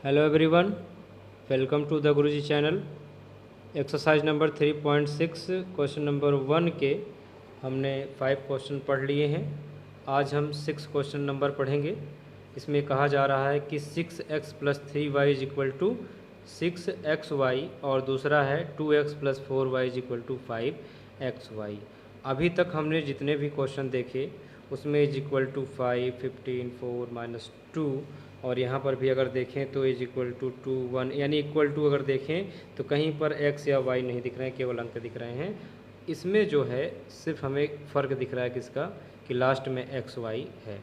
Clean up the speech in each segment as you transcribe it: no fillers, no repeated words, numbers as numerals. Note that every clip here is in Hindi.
Hello everyone, welcome to the Guruji channel. Exercise number 3.6 question number 1 के हमने 5 क्वेश्चन पढ़ लिए हैं। आज हम 6 क्वेश्चन नंबर पढ़ेंगे। इसमें कहा जा रहा है कि 6x + 3y = 6xy और दूसरा है 2x + 4y = 5xy। अभी तक हमने जितने भी क्वेश्चन देखे उसमें = 5, 15, 4, -2 और यहाँ पर भी अगर देखें तो = 2, 1 यानी इक्वल टू अगर देखें तो कहीं पर x या y नहीं दिख रहे हैं, केवल अंक दिख रहे हैं। इसमें जो है सिर्फ हमें फ़र्क दिख रहा है किसका, कि लास्ट में x y है।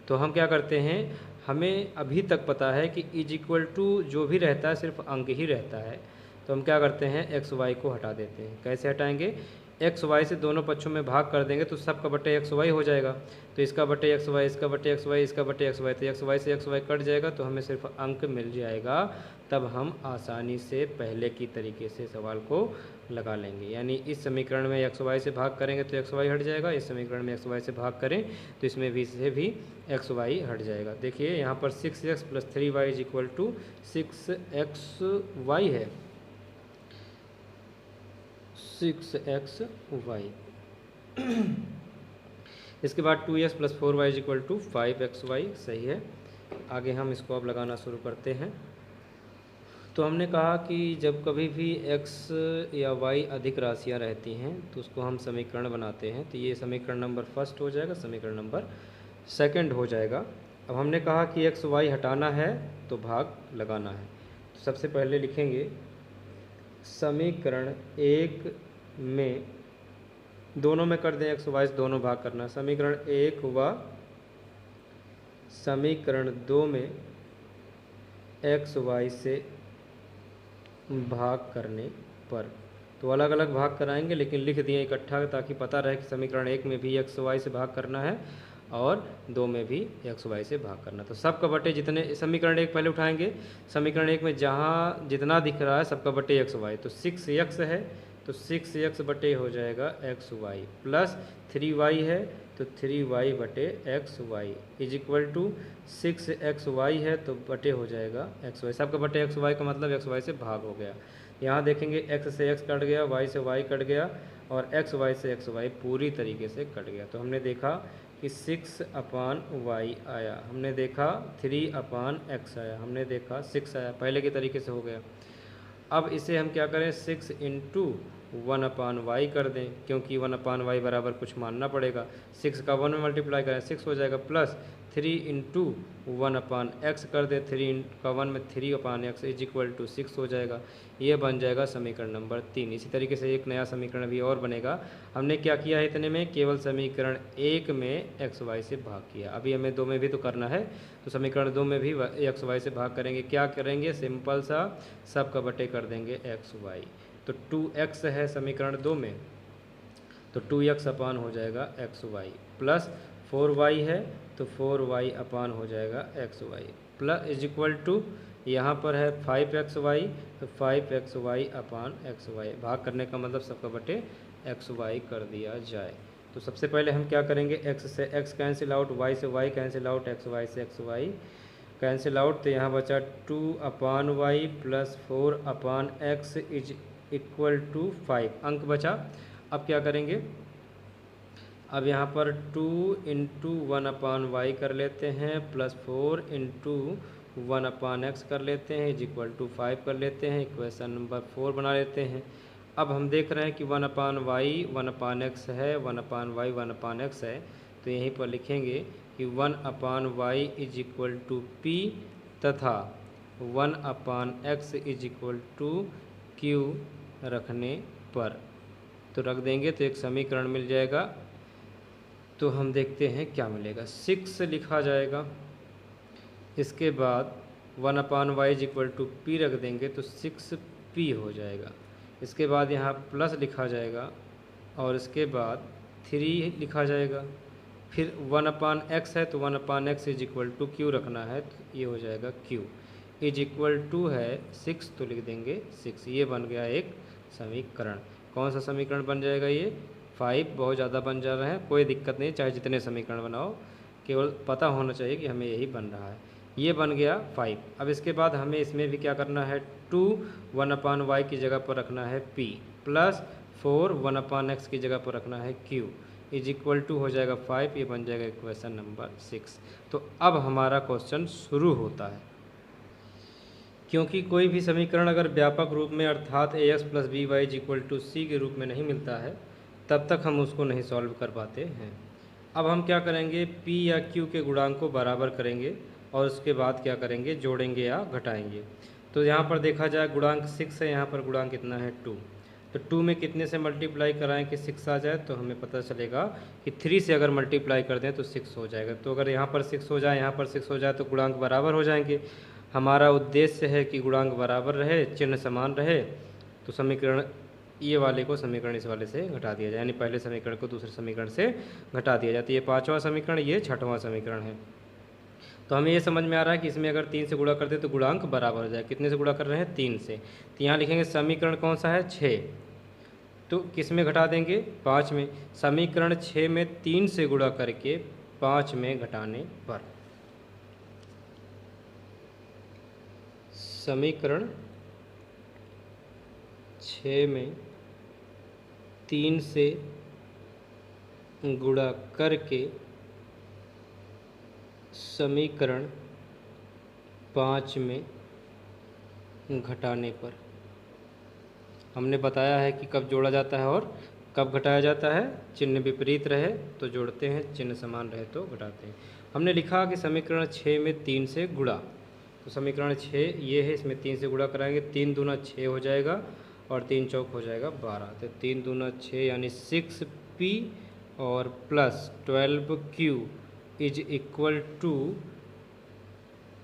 तो हम क्या करते हैं, हमें अभी तक पता है कि = जो भी रहता है सिर्फ अंक ही रहता है। तो हम क्या करते हैं, x y को हटा देते हैं। कैसे हटाएंगे, x y से दोनों पक्षों में भाग कर देंगे तो सब का बटे x y हो जाएगा। तो इसका बटे x y, इसका बटे x y, इसका बटे x y, तो x y से x y कट जाएगा तो हमें सिर्फ अंक मिल जाएगा। तब हम आसानी से पहले की तरीके से सवाल को लगा लेंगे। यानी इस समीकरण में x y से भाग करेंगे तो x y हट जाएगा, इस समीकरण में x y से भाग करें तो इसमें भी से भी x y हट जाएगा। देखिए यहाँ पर 6x + 3y = 6xy है, 6xy। इसके बाद 2x + 4y = 5xy, सही है। आगे हम इसको अब लगाना शुरू करते हैं। तो हमने कहा कि जब कभी भी x या y अधिक राशियां रहती हैं तो उसको हम समीकरण बनाते हैं। तो ये समीकरण नंबर फर्स्ट हो जाएगा, समीकरण नंबर सेकंड हो जाएगा। अब हमने कहा कि x y हटाना है तो भाग लगाना है। तो सबसे पहले लिखेंगे समीकरण 1 में दोनों में कर दें, x y से दोनों भाग करना। समीकरण 1 व समीकरण 2 में x y से भाग करने पर, तो अलग अलग भाग कराएंगे लेकिन लिख दिए इकट्ठा ताकि पता रहे कि समीकरण 1 में भी x y से भाग करना है और 2 में भी x y से भाग करना। तो सब का बटे जितने, समीकरण 1 पहले उठाएंगे। समीकरण 1 में जहाँ जितना दिख रहा है सबका बटे x y, तो 6x है तो 6x बटे हो जाएगा x y प्लस 3y है तो 3y बटे x y = 6xy है तो बटे हो जाएगा x y। सबका बटे x y का मतलब x y से भाग हो गया। यहाँ देखेंगे x से x कट गया, y से y कट गया और x y से x y पूरी तरीके से कट गया। तो हमने देखा कि 6/y आया, हमने देखा 3/x आया, हमने देखा 6 आया, पहले के तरीके से हो गया। अब इसे हम क्या करें, 6 × 1/y कर दें, क्योंकि 1/y बराबर कुछ मानना पड़ेगा। 6 का 1 में मल्टीप्लाई करें 6 हो जाएगा, प्लस 3 × 1/x कर दें, 3 का 1 में 3/x = 6 हो जाएगा। ये बन जाएगा समीकरण नंबर 3। इसी तरीके से एक नया समीकरण भी और बनेगा। हमने क्या किया है, इतने में केवल समीकरण 1 में x y से भाग किया। अभी हमें 2 में भी तो करना है, तो समीकरण 2 में भी x y से भाग करेंगे। क्या करेंगे, सिंपल सा सब का बटे कर देंगे x y। तो 2x है समीकरण 2 में, तो 2x अपान हो जाएगा xy, प्लस 4y है तो 4y अपान हो जाएगा xy, प्लस = यहाँ पर है 5xy तो 5xy अपान xy। भाग करने का मतलब सबका बटे xy कर दिया जाए। तो सबसे पहले हम क्या करेंगे, x से x कैंसिल आउट, y से y कैंसिल आउट, xy से xy कैंसिल आउट। तो यहाँ बचा 2/y प्लस 4/x = 5, अंक बचा। अब क्या करेंगे, अब यहाँ पर 2 × 1/y कर लेते हैं, प्लस 4 × 1/x कर लेते हैं, = 5 कर लेते हैं, इक्वेशन नंबर 4 बना लेते हैं। अब हम देख रहे हैं कि 1/y 1/x है, 1/y 1/x है, तो यहीं पर लिखेंगे कि 1/y = p तथा 1/x = q रखने पर, तो रख देंगे तो एक समीकरण मिल जाएगा। तो हम देखते हैं क्या मिलेगा, 6 लिखा जाएगा, इसके बाद 1/y = p रख देंगे तो 6p हो जाएगा। इसके बाद यहाँ प्लस लिखा जाएगा और इसके बाद 3 लिखा जाएगा। फिर 1/x है तो 1/x = q रखना है, तो ये हो जाएगा q = है 6, तो लिख देंगे 6। ये बन गया एक समीकरण। कौन सा समीकरण बन जाएगा, ये 5। बहुत ज़्यादा बन जा रहे हैं, कोई दिक्कत नहीं, चाहे जितने समीकरण बनाओ, केवल पता होना चाहिए कि हमें यही बन रहा है। ये बन गया 5। अब इसके बाद हमें इसमें भी क्या करना है, 2 1/y की जगह पर रखना है p प्लस 4 1/x की जगह पर रखना है q इज इक्वल टू हो जाएगा 5। ये बन जाएगा इक्वेशन नंबर 6। तो अब हमारा क्वेश्चन शुरू होता है। क्योंकि कोई भी समीकरण अगर व्यापक रूप में अर्थात ax plus B Y is equal to C के रूप में नहीं मिलता है तब तक हम उसको नहीं सॉल्व कर पाते हैं। अब हम क्या करेंगे, p या q के गुणांक को बराबर करेंगे और उसके बाद क्या करेंगे, जोड़ेंगे या घटाएंगे। तो यहाँ पर देखा जाए गुणांक 6 है, यहाँ पर गुणांक कितना है 2। तो 2 में कितने से मल्टीप्लाई कराएं कि 6 आ जाए, तो हमें पता चलेगा कि 3 से अगर मल्टीप्लाई कर दें तो 6 हो जाएगा। तो अगर यहाँ पर 6 हो जाए, यहाँ पर 6 हो जाए तो गुणांक बराबर हो जाएंगे। हमारा उद्देश्य है कि गुणांक बराबर रहे, चिन्ह समान रहे। तो समीकरण ये वाले को समीकरण इस वाले से घटा दिया जाए, यानी पहले समीकरण को दूसरे समीकरण से घटा दिया जाता है। ये 5वां समीकरण, ये 6वां समीकरण है। तो हमें ये समझ में आ रहा है कि इसमें अगर 3 से गुणा करते तो गुणांक बराबर हो जाए। कितने से गुणा कर रहे हैं, 3 से। तो यहाँ लिखेंगे समीकरण कौन सा है, 6। तो किस में घटा देंगे, 5 में। समीकरण 6 में 3 से गुणा करके 5 में घटाने पर समीकरण 6 में 3 से गुणा करके समीकरण 5 में घटाने पर हमने बताया है कि कब जोड़ा जाता है और कब घटाया जाता है। चिन्ह विपरीत रहे तो जोड़ते हैं, चिन्ह समान रहे तो घटाते हैं। हमने लिखा कि समीकरण 6 में 3 से गुणा, तो समीकरण 6 ये है, इसमें 3 से गुणा कराएंगे। 3 दूना 6 हो जाएगा और 3 चौक हो जाएगा 12। तो 3 दूना 6 यानी 6p और plus 12q is equal to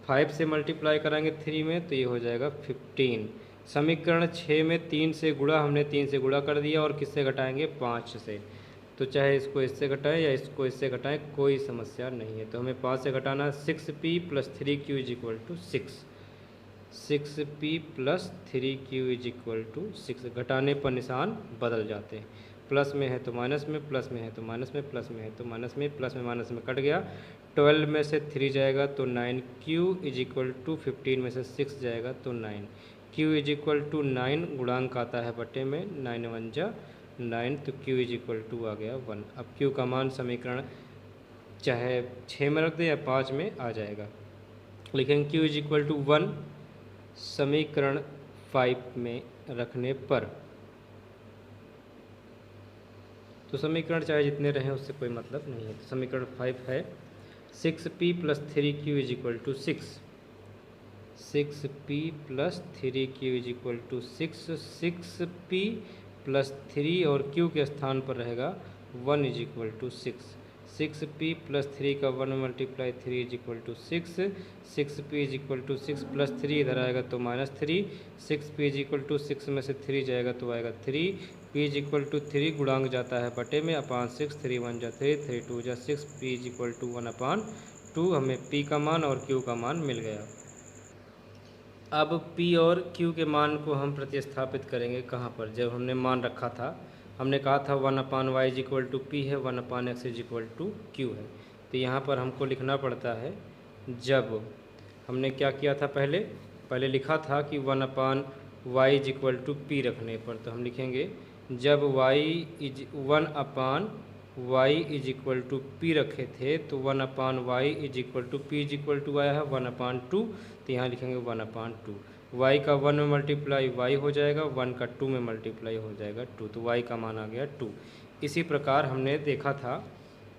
5 से मल्टीप्लाई कराएंगे 3 में तो ये हो जाएगा 15। समीकरण 6 में 3 से गुणा, हमने 3 से गुणा कर दिया और किससे घटाएंगे, 5 से। तो चाहे इसको इससे घटाएं या इसको इससे घटाएं, कोई समस्या नहीं है। तो हमें 5 से घटाना है। 6p plus 3q is equal to 6। 6p plus 3q is equal to 6। घटाने पर निशान बदल जाते हैं, प्लस में है तो माइनस में, प्लस में है तो माइनस में, प्लस में है तो माइनस में, प्लस में माइनस में कट गया। 12 में से 3 जाएगा तो 9q इज इक्वल टू 15 में से 6 जाएगा तो 9। q इज इक्वल टू 9 गुणांक आता है बटे में, 9 1 जा 9, तो q इज इक्वल टू आ गया 1। अब q का मान समीकरण चाहे 6 में रख दें या 5 में आ जाएगा। लिखेंगे q इज इक्वल टू 1 समीकरण 5 में रखने पर। तो समीकरण चाहे जितने रहें उससे कोई मतलब नहीं है। तो समीकरण 5 है 6p plus 3q is equal to 6। 6p plus 3q is equal to 6। 6p plus 3 और q के स्थान पर रहेगा 1 is equal to 6। 6p plus 3 का 1 multiply 3 is equal to 6। 6p is equal to 6 plus 3 इधर आएगा तो -3। 6p इज इक्वल टू 6 में से 3 जाएगा तो आएगा 3। p इज इक्वल टू 3 गुणांक जाता है बटे में अपान 6। 3 1 जा 3, 3 2 जा 6। p इज इक्वल टू 1 अपान 2। हमें p का मान और q का मान मिल गया। अब p और q के मान को हम प्रतिस्थापित करेंगे कहाँ पर, जब हमने मान रखा था। हमने कहा था 1/y is equal to p है, 1/x is equal to q है। तो यहाँ पर हमको लिखना पड़ता है, जब हमने क्या किया था, पहले लिखा था कि 1/y is equal to p रखने पर। तो हम लिखेंगे जब 1/y is equal to p रखे थे तो 1/y is equal to p is equal to आया है 1/2। तो यहाँ लिखेंगे 1/2। y का 1 में मल्टीप्लाई y हो जाएगा, 1 का 2 में मल्टीप्लाई हो जाएगा 2। तो y का मान आ गया 2। इसी प्रकार हमने देखा था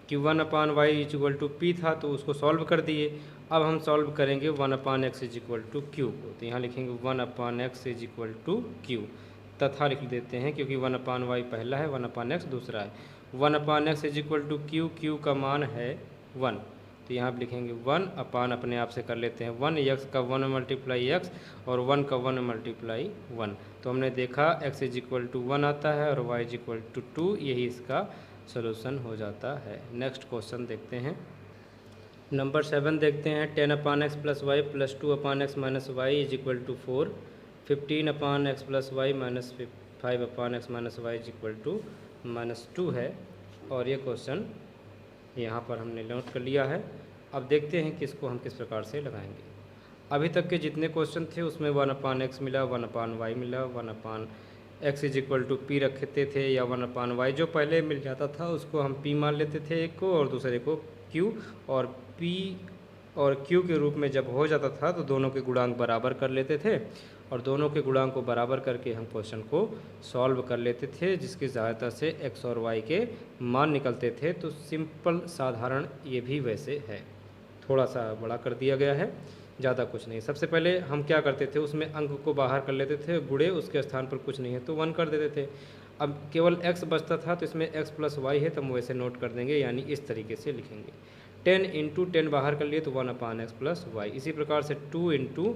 कि 1/y is equal to p था तो उसको सॉल्व कर दिए। अब हम सॉल्व करेंगे 1/x is equal to q को। तो यहाँ लिखेंगे 1/x is equal to q, तथा लिख देते हैं क्योंकि 1/y पहला है, 1/x दूसरा है। 1/x is equal to q, q का मान है 1। तो यहाँ पर लिखेंगे 1 अपान अपने आप से कर लेते हैं 1, x का 1 मल्टीप्लाई x और 1 का 1 मल्टीप्लाई 1। तो हमने देखा x इज इक्वल टू 1 आता है और y इज इक्वल टू 2, यही इसका सॉल्यूशन हो जाता है। नेक्स्ट क्वेश्चन देखते हैं, नंबर 7 देखते हैं। 10/x plus y plus 2/x minus y is equal to 4। 15/x plus y minus 5/x minus y is equal to -2 है। और ये क्वेश्चन यहाँ पर हमने नोट कर लिया है। अब देखते हैं कि इसको हम किस प्रकार से लगाएंगे। अभी तक के जितने क्वेश्चन थे उसमें 1/x मिला, 1/y मिला, 1/x is equal to P रखते थे, या 1/y जो पहले मिल जाता था उसको हम p मान लेते थे एक को और दूसरे को q, और p और q के रूप में जब हो जाता था तो दोनों के गुणांक बराबर कर लेते थे, और दोनों के गुणांक को बराबर करके हम क्वेश्चन को सॉल्व कर लेते थे, जिसकी सहायता से x और y के मान निकलते थे। तो सिंपल साधारण ये भी वैसे है, थोड़ा सा बड़ा कर दिया गया है, ज़्यादा कुछ नहीं। सबसे पहले हम क्या करते थे, उसमें अंक को बाहर कर लेते थे, गुणे उसके स्थान पर कुछ नहीं है तो 1 कर देते थे। अब केवल x बचता था तो इसमें x प्लस वाई है तो हम वैसे नोट कर देंगे, यानी इस तरीके से लिखेंगे। 10 इंटू 10 बाहर कर लिए तो 1/x प्लस वाई। इसी प्रकार से 2 इंटू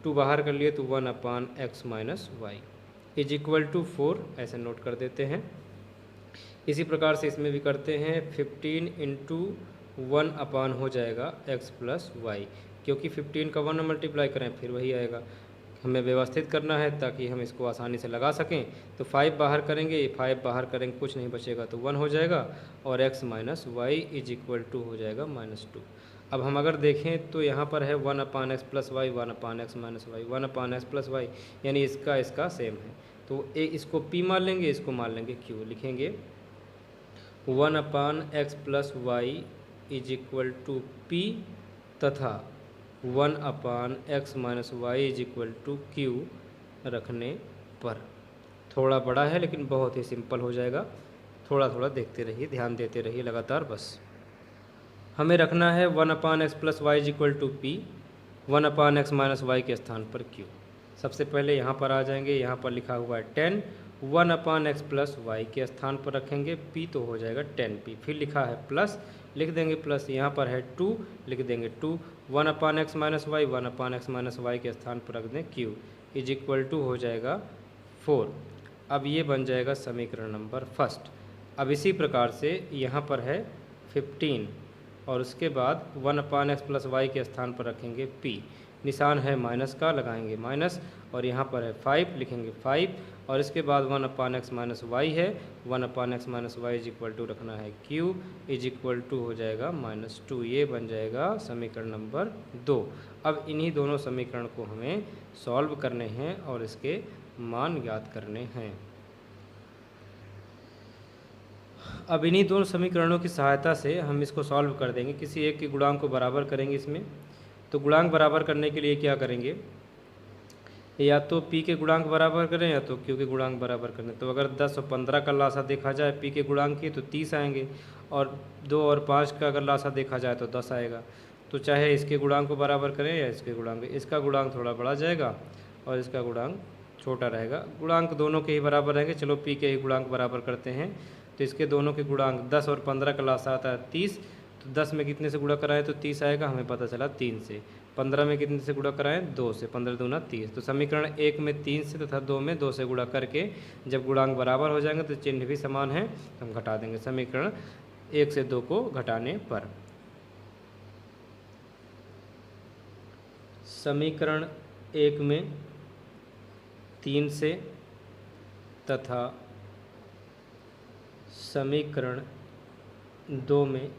2 बाहर कर लिए तो 1/x minus y is equal to 4, ऐसे नोट कर देते हैं। इसी प्रकार से इसमें भी करते हैं, 15 इंटू 1 हो जाएगा x प्लस वाई, क्योंकि 15 का 1 मल्टीप्लाई करें फिर वही आएगा। हमें व्यवस्थित करना है ताकि हम इसको आसानी से लगा सकें। तो 5 बाहर करेंगे, 5 बाहर करेंगे कुछ नहीं बचेगा तो 1 हो जाएगा, और x minus y is equal to हो जाएगा -2। अब हम अगर देखें तो यहाँ पर है 1/x plus y, 1/x minus y, 1/x plus y, यानी इसका सेम है। तो इसको p मान लेंगे, इसको मान लेंगे q, लिखेंगे 1/x plus y is equal to p, तथा 1/x minus y is equal to q रखने पर। थोड़ा बड़ा है लेकिन बहुत ही सिंपल हो जाएगा, थोड़ा थोड़ा देखते रहिए, ध्यान देते रहिए लगातार। बस हमें रखना है 1/x plus y is equal to p, 1/x minus y के स्थान पर क्यू। सबसे पहले यहाँ पर आ जाएंगे, यहाँ पर लिखा हुआ है 10, 1/x प्लस वाई के स्थान पर रखेंगे p तो हो जाएगा 10p, फिर लिखा है प्लस, लिख देंगे प्लस, यहाँ पर है 2, लिख देंगे 2, 1/x minus y, 1/x minus y के स्थान पर रख दें q इज इक्वल टू हो जाएगा 4। अब ये बन जाएगा समीकरण नंबर फर्स्ट। अब इसी प्रकार से यहाँ पर है 15, और उसके बाद 1/x प्लस वाई के स्थान पर रखेंगे p, निशान है माइनस का, लगाएंगे माइनस, और यहाँ पर है 5, लिखेंगे 5, और इसके बाद 1/x माइनस वाई है, 1/x minus y is equal to रखना है q इज इक्वल टू हो जाएगा -2। ये बन जाएगा समीकरण नंबर 2। अब इन्हीं दोनों समीकरण को हमें सॉल्व करने हैं और इसके मान ज्ञात करने हैं। अब इन्हीं दोनों समीकरणों की सहायता से हम इसको सॉल्व कर देंगे। किसी एक के गुणांक को बराबर करेंगे इसमें, तो गुणांक बराबर करने के लिए क्या करेंगे, या तो p के गुणांक बराबर करें या तो q के गुणांक बराबर करें। तो अगर 10 और 15 का लासा देखा जाए p के गुणांक की तो 30 आएंगे, और 2 और 5 का अगर लासा देखा जाए तो 10 आएगा। तो चाहे इसके गुणांक को बराबर करें या इसके गुणांक, इसका गुणांक थोड़ा बड़ा जाएगा और इसका गुणांक छोटा रहेगा। गुणांक दोनों के ही बराबर रहेंगे। चलो p के ही गुणांक बराबर करते हैं। तो इसके दोनों के गुणांक 10 और 15 का लासा आता है 30, तो 10 में कितने से गुणा कराएं तो 30 आएगा, हमें पता चला 3 से। 15 में कितने से गुणा कराएं, 2 से, 15 दूना 30। तो समीकरण 1 में 3 से तथा 2 में 2 से गुणा करके जब गुणांक बराबर हो जाएंगे तो चिन्ह भी समान है, हम घटा देंगे समीकरण 1 से 2 को घटाने पर। समीकरण 1 में 3 से तथा समीकरण 2 में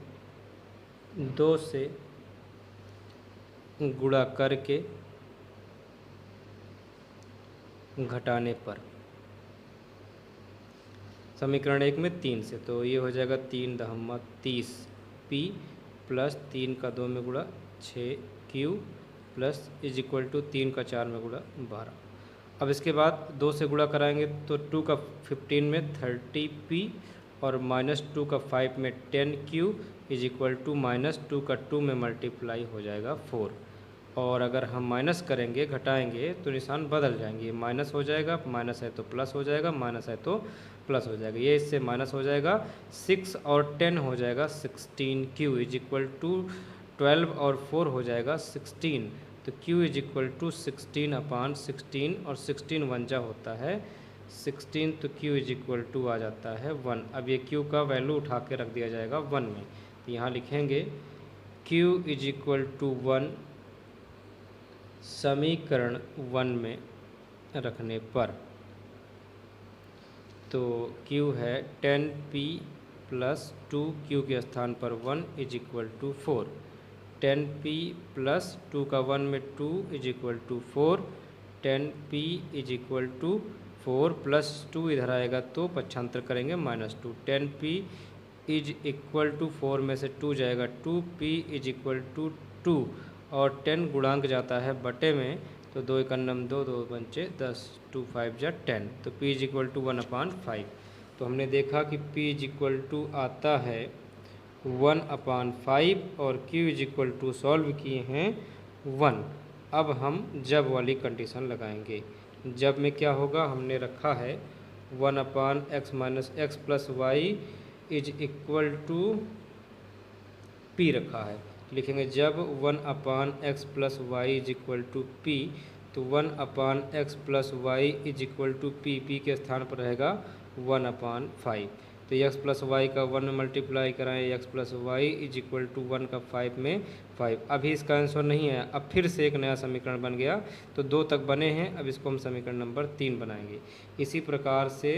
2 से गुणा करके घटाने पर। समीकरण 1 में 3 से, तो ये हो जाएगा 3 दहम्मा 30 p प्लस 3 का 2 में गुणा 6 q plus is equal to 3 का 4 में गुणा 12। अब इसके बाद 2 से गुणा कराएंगे तो 2 का 15 में 30p और -2 का 5 में 10q इज इक्वल टू -2 का 2 में मल्टीप्लाई हो जाएगा 4। और अगर हम माइनस करेंगे, घटाएंगे तो निशान बदल जाएंगे, ये माइनस हो जाएगा, माइनस है तो प्लस हो जाएगा, माइनस है तो प्लस हो जाएगा, ये इससे माइनस हो जाएगा। 6 और 10 हो जाएगा 16q इज इक्वल टू 12 और 4 हो जाएगा 16। तो q इज इक्वल टू 16/16, और 16 1 होता है 16, तो q इज इक्वल टू आ जाता है 1। अब ये q का वैल्यू उठा के रख दिया जाएगा 1 में, तो यहाँ लिखेंगे q इज इक्वल टू 1 समीकरण 1 में रखने पर। तो q है 10p प्लस 2q के स्थान पर 1 is equal to 4। 10p plus 2 का 1 में 2 is equal to 4, 10p is equal to 4 plus 2 इधर आएगा तो पक्षांतर करेंगे -2, 10p इज इक्वल टू 4 में से 2 जाएगा 2p इज इक्वल टू 2 और 10 गुणांक जाता है बटे में, तो 2 1 2, 2 पंचे 10, 2 5 जा 10, तो p इज इक्वल टू 1/5। तो हमने देखा कि p इज इक्वल टू आता है 1/5 और q is equal to solve किए हैं 1। अब हम जब वाली कंडीशन लगाएंगे। जब में क्या होगा, हमने रखा है 1/x minus x plus y is equal to p रखा है। लिखेंगे जब 1/x plus y is equal to p, तो 1/x plus y is equal to p के स्थान पर रहेगा 1/5। तो x प्लस वाई का 1 में मल्टीप्लाई कराएं, x plus y is equal to 1 का 5 में 5। अभी इसका आंसर नहीं है, अब फिर से एक नया समीकरण बन गया, तो 2 तक बने हैं, अब इसको हम समीकरण नंबर 3 बनाएंगे। इसी प्रकार से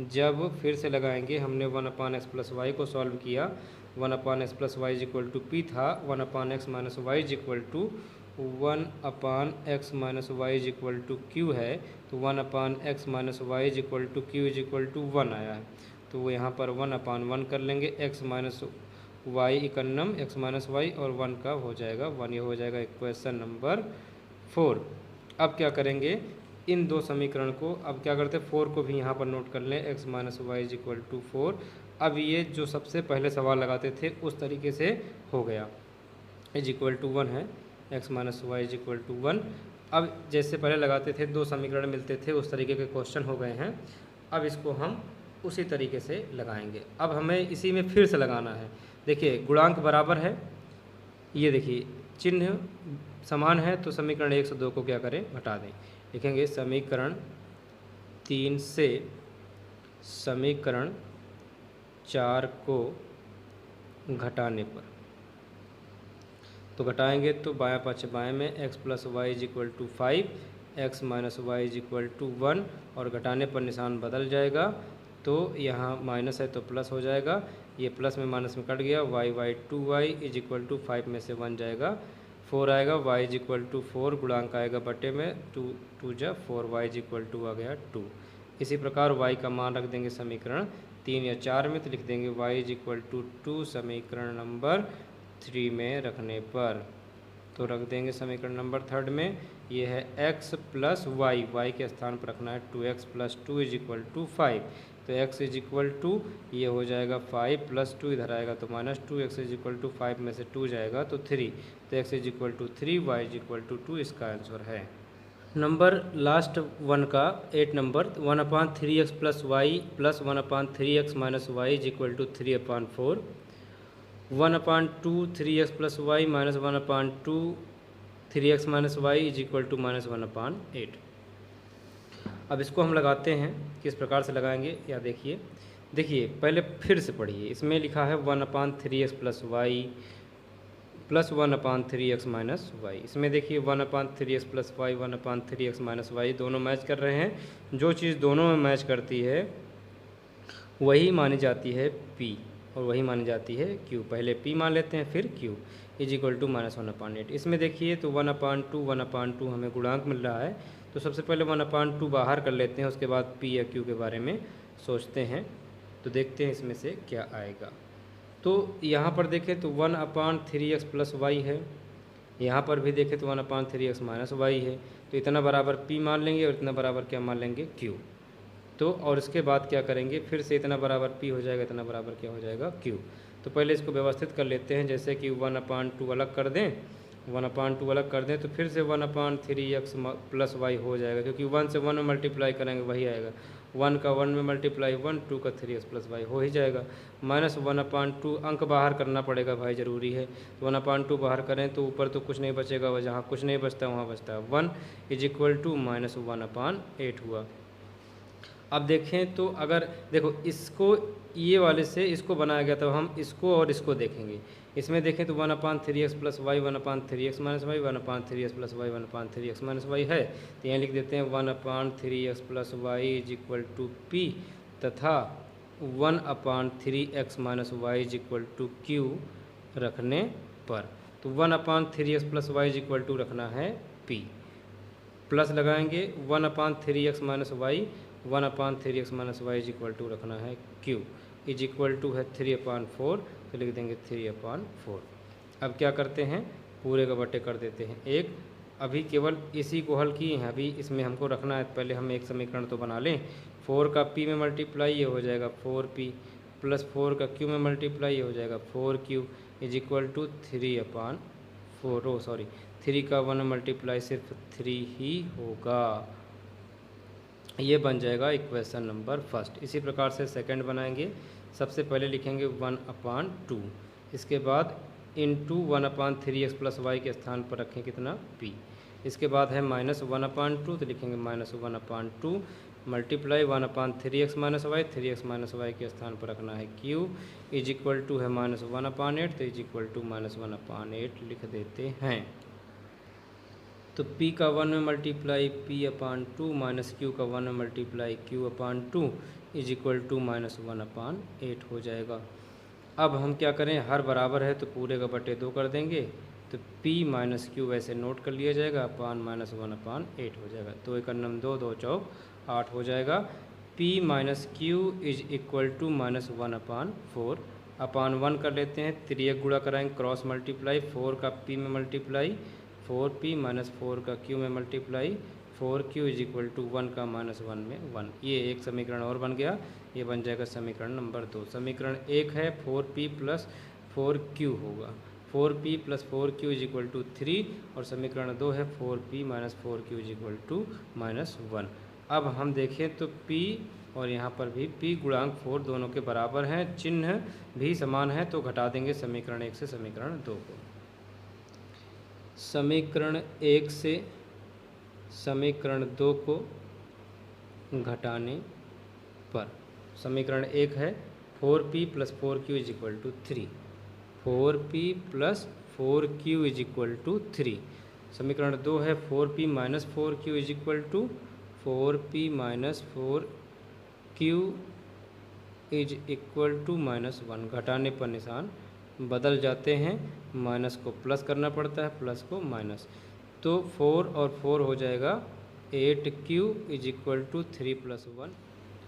जब फिर से लगाएंगे, हमने 1/x प्लस वाई को सॉल्व किया, 1/x plus y is equal to p था, 1/x minus y is equal to 1/x minus y is equal to q है, तो 1/x minus y is equal to q is equal to 1 आया है। तो वो यहाँ पर 1/1 कर लेंगे, x माइनस वाई इकन्नम x माइनस वाई और 1 का हो जाएगा 1, ये हो जाएगा इक्वेशन नंबर 4। अब क्या करेंगे, इन दो समीकरण को अब क्या करते हैं, 4 को भी यहाँ पर नोट कर लें, x minus y is equal to 4। अब ये जो सबसे पहले सवाल लगाते थे उस तरीके से हो गया, इज इक्वल टू 1 है, x minus y is equal to 1। अब जैसे पहले लगाते थे, दो समीकरण मिलते थे, उस तरीके के क्वेश्चन हो गए हैं। अब इसको हम उसी तरीके से लगाएंगे। अब हमें इसी में फिर से लगाना है। देखिए गुणांक बराबर है, ये देखिए चिन्ह समान है, तो समीकरण 1 से 2 को क्या करें, घटा दें। लिखेंगे समीकरण 3 से समीकरण 4 को घटाने पर, तो घटाएंगे तो बायां पक्ष बाएं में x plus y is equal to 5, x minus y is equal to 1 और घटाने पर निशान बदल जाएगा, तो यहाँ माइनस है तो प्लस हो जाएगा, ये प्लस में माइनस में कट गया, y 2y is equal to 5 में से 1 जाएगा, 4 आएगा, y इज इक्वल टू 4 गुणांक आएगा बटे में 2 2 जा 4, y इज इक्वल टू आ गया 2। इसी प्रकार y का मान रख देंगे समीकरण 3 या 4 में, तो लिख देंगे y इज इक्वल टू 2 समीकरण नंबर 3 में रखने पर। तो रख देंगे समीकरण नंबर 3 में, ये है x प्लस वाई, वाई के स्थान पर रखना है 2x plus 2 is equal to 5, तो x इज इक्वल टू ये हो जाएगा 5 प्लस 2 इधर आएगा तो -2, x इज इक्वल टू 5 में से 2 जाएगा तो 3, तो x is equal to 3, y is equal to 2 इसका आंसर है। नंबर लास्ट वन का 8 number, 1/3x plus y plus 1/3x minus y is equal to 3/4, 1/2 3x plus y minus 1/2 3x minus y is equal to -1/8। अब इसको हम लगाते हैं, किस प्रकार से लगाएंगे या देखिए पहले फिर से पढ़िए। इसमें लिखा है 1/3x plus y plus 1/3x minus y. इसमें देखिए 1/3x plus y 1/3x minus y दोनों मैच कर रहे हैं। जो चीज़ दोनों में मैच करती है वही मानी जाती है p और वही मानी जाती है q। पहले p मान लेते हैं फिर q इज इक्वल टू -1/8। इसमें देखिए तो 1/2 हमें गुणांक मिल रहा है, तो सबसे पहले 1/2 बाहर कर लेते हैं, उसके बाद p या q के बारे में सोचते हैं। तो देखते हैं इसमें से क्या आएगा। तो यहाँ पर देखें तो 1/3x प्लस वाई है, यहाँ पर भी देखें तो 1/3x माइनस वाई है, तो इतना बराबर p मान लेंगे और इतना बराबर क्या मान लेंगे q। तो और इसके बाद क्या करेंगे, फिर से इतना बराबर p हो जाएगा, इतना बराबर क्या हो जाएगा q। तो पहले इसको व्यवस्थित कर लेते हैं, जैसे कि 1/2 अलग कर दें, 1/2 अलग कर दें तो फिर से 1/3x प्लस वाई हो जाएगा, क्योंकि 1 से 1 में मल्टीप्लाई करेंगे वही आएगा। 1 का 1 में मल्टीप्लाई 1, 2 का 3x प्लस वाई हो ही जाएगा। माइनस 1/2 अंक बाहर करना पड़ेगा भाई, ज़रूरी है। तो 1/2 बाहर करें तो ऊपर तो कुछ नहीं बचेगा, वह जहाँ कुछ नहीं बचता वहाँ बचता है 1 इज इक्वल टू -1/8 हुआ। अब देखें तो अगर देखो इसको ये वाले से इसको बनाया गया, तो हम इसको और इसको देखेंगे। इसमें देखें तो 1/3x plus y 1/3x minus y 1/3x plus y 1/3x minus y है, तो यहाँ लिख देते हैं 1/3x plus y is equal to p तथा 1/3x minus y is equal to q रखने पर। तो 1/3x plus y is equal to रखना है p, प्लस लगाएंगे 1/3x minus y, 1/3x minus y is equal to रखना है q, इज इक्वल टू है 3/4, तो लिख देंगे 3/4। अब क्या करते हैं, पूरे का बटे कर देते हैं एक। अभी केवल इसी को हल किए हैं, अभी इसमें हमको रखना है, पहले हम एक समीकरण तो बना लें। 4 का p में मल्टीप्लाई ये हो जाएगा 4p, प्लस 4 का q में मल्टीप्लाई ये हो जाएगा 4q, इज इक्वल टू 3/4। 3 का 1 में मल्टीप्लाई सिर्फ 3 ही होगा। ये बन जाएगा इक्वेशन नंबर फर्स्ट। इसी प्रकार से सेकंड बनाएंगे। सबसे पहले लिखेंगे 1/2, इसके बाद इंटू 1/3x प्लस वाई के स्थान पर रखें कितना p। इसके बाद है -1/2, तो लिखेंगे -1/2 multiply 1/3x minus y, 3x minus y के स्थान पर रखना है q, इज इक्वल टू है -1/8, तो इज इक्वल टू -1/8 लिख देते हैं। तो p का 1 में मल्टीप्लाई p/2 माइनस q का 1 में multiply q/2 is equal to -1/8 हो जाएगा। अब हम क्या करें, हर बराबर है तो पूरे का बटे 2 कर देंगे, तो p माइनस q वैसे नोट कर लिया जाएगा, अपान -1/8 हो जाएगा। 2 × 9 2, 2 चौक 8 हो जाएगा। p minus q is equal to -1/4, अपान 1 कर लेते हैं, 3 गुणा कराएंगे क्रॉस मल्टीप्लाई, 4 का p में मल्टीप्लाई 4p माइनस 4 का q में multiply 4q is equal to 1 का -1 में 1। ये एक समीकरण और बन गया, ये बन जाएगा समीकरण नंबर 2। समीकरण 1 है 4p प्लस 4q होगा, 4p plus 4q is equal to 3, और समीकरण 2 है 4p minus 4q is equal to -1। अब हम देखें तो p और यहाँ पर भी p गुणांक 4 दोनों के बराबर हैं, चिन्ह भी समान है, तो घटा देंगे समीकरण 1 से समीकरण 2 को। समीकरण 1 से समीकरण 2 को घटाने पर समीकरण 1 है 4p plus 4q is equal to 3, 4p plus 4q is equal to 3। समीकरण 2 है 4p minus 4q is equal to 4p minus 4q is equal to -1। घटाने पर निशान बदल जाते हैं, माइनस को प्लस करना पड़ता है, प्लस को माइनस, तो 4 और 4 हो जाएगा 8q is equal to 3 + 1।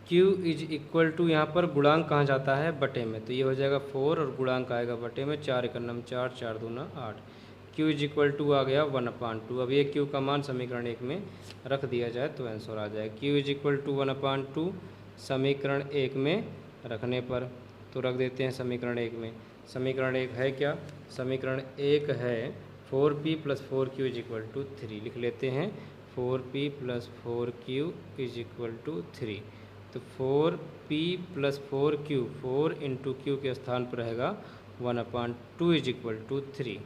q is equal to यहाँ पर गुणांक कहाँ जाता है, बटे में, तो ये हो जाएगा 4 और गुणांक आएगा बटे में, 4 × 9 4, 4 × 2 8, q इज इक्वल टू आ गया 1/2। अब ये q का मान समीकरण 1 में रख दिया जाए तो आंसर आ जाएगा q इज इक्वल टू 1/2 समीकरण 1 में रखने पर, तो रख देते हैं समीकरण 1 में। समीकरण 1 है क्या, समीकरण 1 है 4p plus 4q is equal to 3, लिख लेते हैं 4p plus 4q is equal to 3। तो 4p प्लस 4q, 4 × q के स्थान पर रहेगा 1/2 is equal to 3।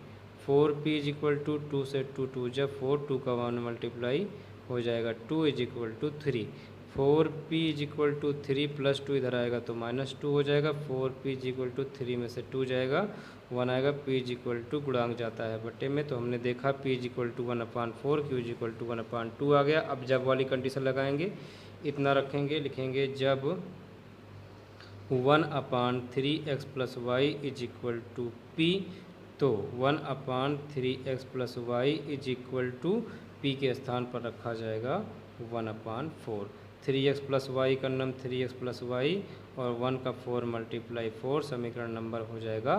4p is equal to 2 से 2 2 जब 4, 2 का 1 मल्टीप्लाई हो जाएगा 2 is equal to 3। 4p is equal to 3 plus 2 इधर आएगा तो -2 हो जाएगा, 4p इज इक्वल टू 3 में से 2 जाएगा 1 आएगा, p इज इक्वल टू गुणांक जाता है बटे में, तो हमने देखा p is equal to 1/4, q is equal to 1/2 आ गया। अब जब वाली कंडीशन लगाएंगे, इतना रखेंगे, लिखेंगे जब 1/3x plus y is equal to p, तो 1/3x plus y is equal to p के स्थान पर रखा जाएगा 1/4। 3x प्लस वाई का नाम 3x प्लस वाई और 1 का 4 × 4, समीकरण नंबर हो जाएगा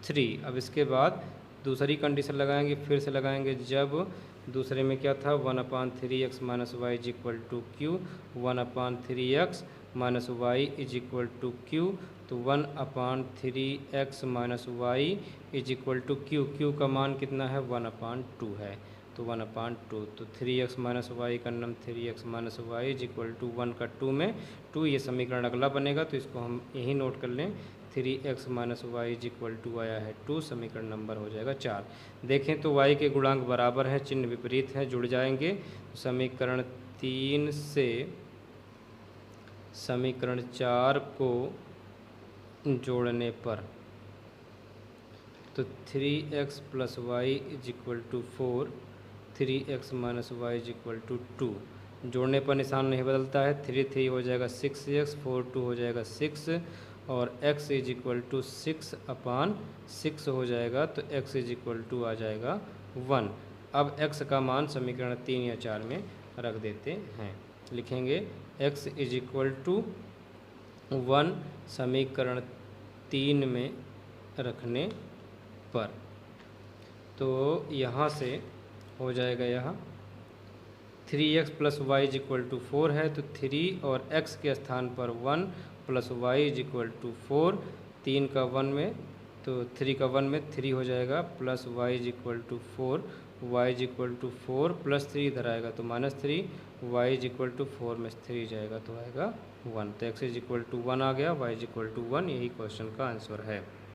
3। अब इसके बाद दूसरी कंडीशन लगाएंगे, फिर से लगाएंगे, जब दूसरे में क्या था 1/3x minus y is equal to q, 1/3x minus y is equal to q, तो 1/3x minus y is equal to q, q का मान कितना है 1/2 है, तो 1/2, तो 3x माइनस वाई का नाम 3x minus y is equal to 1 का 2 में 2, ये समीकरण अगला बनेगा, तो इसको हम यही नोट कर लें, 3x minus y is equal to आया है 2, समीकरण नंबर हो जाएगा 4। देखें तो y के गुणांक बराबर हैं, चिन्ह विपरीत हैं, जुड़ जाएंगे, समीकरण 3 से समीकरण 4 को जोड़ने पर, तो 3x plus y is equal to 4, 3x minus y is equal to 2, जोड़ने पर निशान नहीं बदलता है, 3 3 हो जाएगा 6x, 4 2 हो जाएगा 6, और x इज इक्वल टू 6/6 हो जाएगा, तो x इज इक्वल टू आ जाएगा 1। अब x का मान समीकरण 3 या 4 में रख देते हैं। लिखेंगे x इज इक्वल टू 1 समीकरण 3 में रखने पर, तो यहाँ से हो जाएगा यह 3x plus y is equal to 4 है, तो 3 और x के स्थान पर 1 plus y is equal to 4, 3 का 1 में, तो 3 का 1 में 3 हो जाएगा, plus y is equal to 4, y is equal to 4 plus 3 इधर आएगा तो -3, वाई इज इक्वल टू 4 में 3 जाएगा तो आएगा 1। तो x इज इक्वल टू 1 आ गया, वाई इज इक्वल टू 1, यही क्वेश्चन का आंसर है।